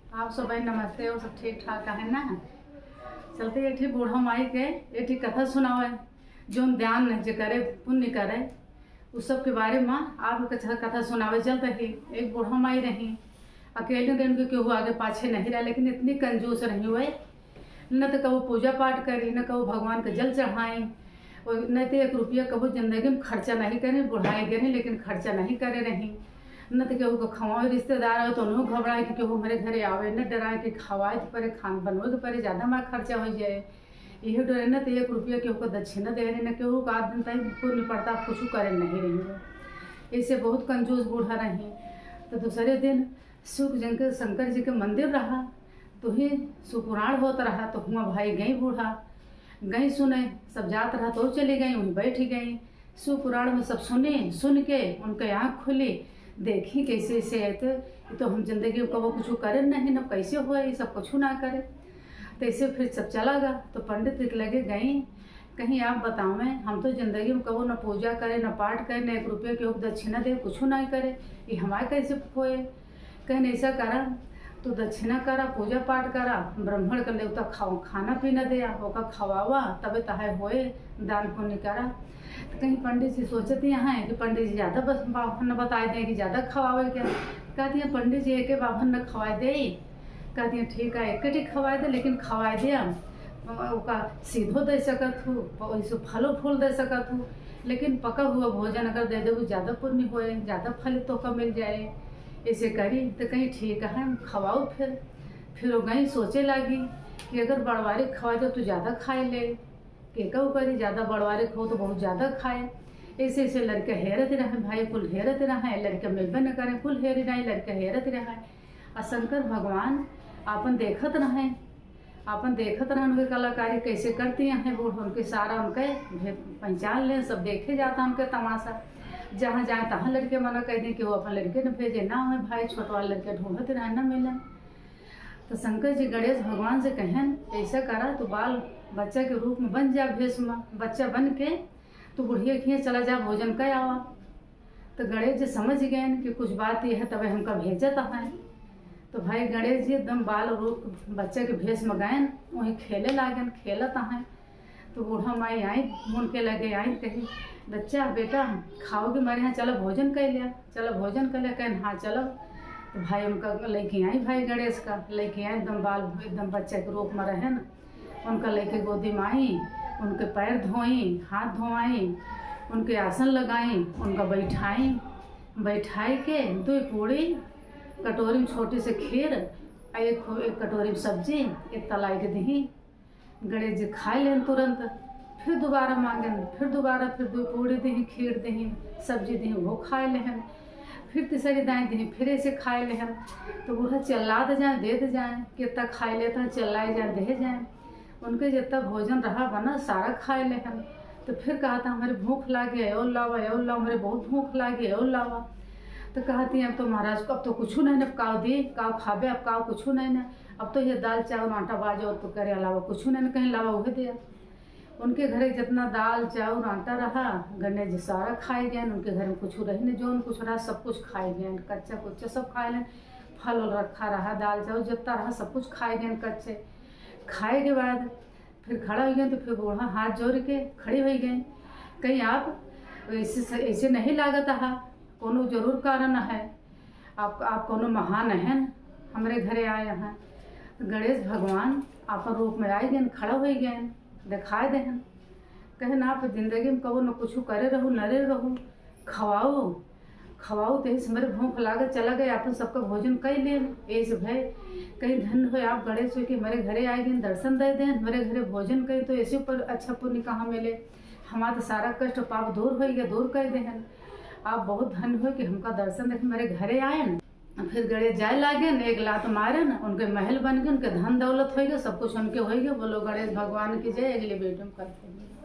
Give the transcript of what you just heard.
आप सब नमस्ते। वो सब ठीक ठाक है ना। चलते एक ठी बूढ़ा माई के एक ठी कथा सुनावे जो ध्यान जे करे पुण्य करे उस सब के बारे में आप कथा सुनावे। चलते ही एक बूढ़ा माई रही, अकेले दिन के केहू आगे पाछे नहीं रहा, लेकिन इतनी कंजूस रही हुए न तो कबो पूजा पाठ करी, न कबो भगवान के जल चढ़ाई, और न तो 1 रुपया कबो जिंदगी में खर्चा नहीं करे। बुढ़ाई गई लेकिन खर्चा नहीं करे रही। न तो केहू को खवाए, रिश्तेदार आए तो उन्होंने घबराए कि केहू हमारे घरे आवे, न डराए कि खवाए तो परे, खान बनवे के परे, ज़्यादा मार खर्चा हो जाए। यही डरे न तो 1 रुपया केहू को दक्षिणा दे रही, न केहू का दिन तक पुण्य पड़ता कुछ करे नहीं रही। ऐसे बहुत कंजूस बूढ़ा रही। तो दूसरे दिन सुख जंग शंकर जी के मंदिर रहा तो ही सुपुराण होता रहा। तो हुआ भाई गई बूढ़ा गई सुने, सब जात रहा तो चली गई, वहीं बैठ गई। सुपुराण में सब सुने, सुन के उनके आँख खुली, देखी कैसे ऐसे है तो हम जिंदगी में कबो कुछ करे नहीं, न कैसे हुआ ये सब कुछ ना करे। तो ऐसे फिर सब चला गया। तो पंडित लगे गई, कहीं आप बतावें, हम तो जिंदगी में कबो न पूजा करे, न पाठ करे, न 1 रुपया के दक्षिणा दे, कुछ नहीं करे, ये हमारे कैसे होए। कहीं ऐसा करा तो दक्षिणा करा, पूजा पाठ करा, ब्राह्मण कर देवता खाना पीना दिया, होगा खवावा तबे तहाय होए, दान पुण्य करा। तो कहीं पंडित जी सोचते हैं कि पंडित जी ज़्यादा बस बाभन न बताए दें कि ज़्यादा खवावे क्या। कहती हैं पंडित जी एक बाभन न खवाए दे। कहती हैं ठीक है, एक ठीक खवाए दे, लेकिन खवाए दे का सीधो दे सकत हूँ, वैसे फलो फूल दे सकत हूँ, लेकिन पका हुआ भोजन अगर दे दे ज़्यादा पुण्य होए, ज़्यादा फल तो का मिल जाए। ऐसे करी तो कहीं ठीक है खवाओ। फिर वो गई सोचे लगी कि अगर बड़वारे खवा दो तो ज़्यादा खाए ले, केका करी ज़्यादा बड़वारे खो तो बहुत ज़्यादा खाए। ऐसे ऐसे लड़के हेरत रहे, भाई कुल हेरत रहे, लड़के मिलबे न करे, कुल हेरी नहीं, लड़के हेरत रहे। और शंकर भगवान आपन देखत रहे, उनके कलाकारी कैसे करती हैं बूढ़, उनके सारा उनके पहचान लें, सब देखे जाता उनके तमाशा। जहाँ जाए तहाँ लड़के मना कह दें कि वो अपन लड़के न भेजे ना हो, भाई छोट वाले लड़के ढूंढते रहे न मिले। तो शंकर जी गणेश भगवान से कहें ऐसा करा तो बाल बच्चा के रूप में बन जा, भेष में बच्चा बन के तो बुढ़िया खिए चला जा, भोजन कर आवा। तो गणेश जी समझ गए कि कुछ बात ये है, तब हमका भेजत है। तो भाई गणेश जी एकदम बाल रूप बच्चा के भेष में गए, वहीं खेले लागन, खेलत हैं। तो बूढ़ा माई आई, मुन के लगे आई, कही बच्चा बेटा खाओगे मेरे यहाँ, चलो भोजन कर लिया, चलो भोजन कर लिया। कहें हाँ चलो। तो भाई उनका लेके आई, भाई गणेश का लेके आई, एकदम बाल एकदम बच्चे के रूप में रहे न, उनका लेके गोदी में आई, उनके पैर धोई, हाथ धोआई, उनके आसन लगाई, उनका बैठाई के 2 पूड़ी, कटोरी में छोटी से खीर, एक कटोरी में सब्जी, एक तलाई के दही। गणेश जी खाए लें तुरंत, फिर दोबारा मांगें, फिर 2 पूड़ी दही, खीर दही, सब्जी दही, वो खाए लें, फिर तीसरी दाएँ दही, फिर ऐसे खाए लें। तो बूढ़ा चिल्ला दे जाए, दे दे जाए, कितना खाए लेता है, चिल्लाए जाए, दे जाए। उनके जितना भोजन रहा बना सारा खाए लें। तो फिर कहा था हमारे भूख लागे, और लावा, हमारे बहुत भूख लागे, और लावा। तो कहती हैं अब तो महाराज को अब तो कुछ नहीं, अब काव दी काव खाबे, अब काव कुछ नहीं न, अब तो ये दाल चावल आटा बाजो तो करे, अलावा कुछ नहीं, कहीं लावा उहे दिया। उनके घरे जितना दाल चावल आटा रहा गणेश जी सारा खाए गए। उनके घर में कुछ रही नहीं, जो कुछ रहा सब कुछ खाए गए, कच्चा कुच्चा सब खाए लें। फल रखा रहा, दाल चावल जितना रहा सब कुछ खाए गए कच्चे। खाए के बाद फिर खड़ा हो गए। तो फिर बूढ़ा हाथ जोड़ के खड़ी हो गई, कहीं आप ऐसे नहीं लागत है, कोनो जरूर कारण है, आप कोनो महान हैं, हमारे घरे आए हैं। तो गणेश भगवान आपन रूप में आए गए, खड़ा हो गए, दिखाए दे कहे ना आप जिंदगी में कबो न कुछ करे रहूँ, नरे रहूँ, खवाओ तो से मेरे भूख लागत, चला गए अपन सबका भोजन कर ले। ऐसे भाई कहीं धन हो आप गणेश हो कि हमारे घरे आए गए, दर्शन दे दें, हमारे घरे भोजन करें, तो ऐसे ऊपर अच्छा पुण्य कहाँ मिले। हमारा तो सारा कष्ट पाप दूर हो गया, दूर कर दे। आप बहुत धन हो कि हमका दर्शन देखे मेरे घरे आए न। फिर गणेश जाए लागे न, एक लात मारे न, उनके महल बन गए, उनके धन दौलत हो गए, सब कुछ उनके हो गए। बोलो गणेश भगवान की जय। अगले वीडियो में करते हैं।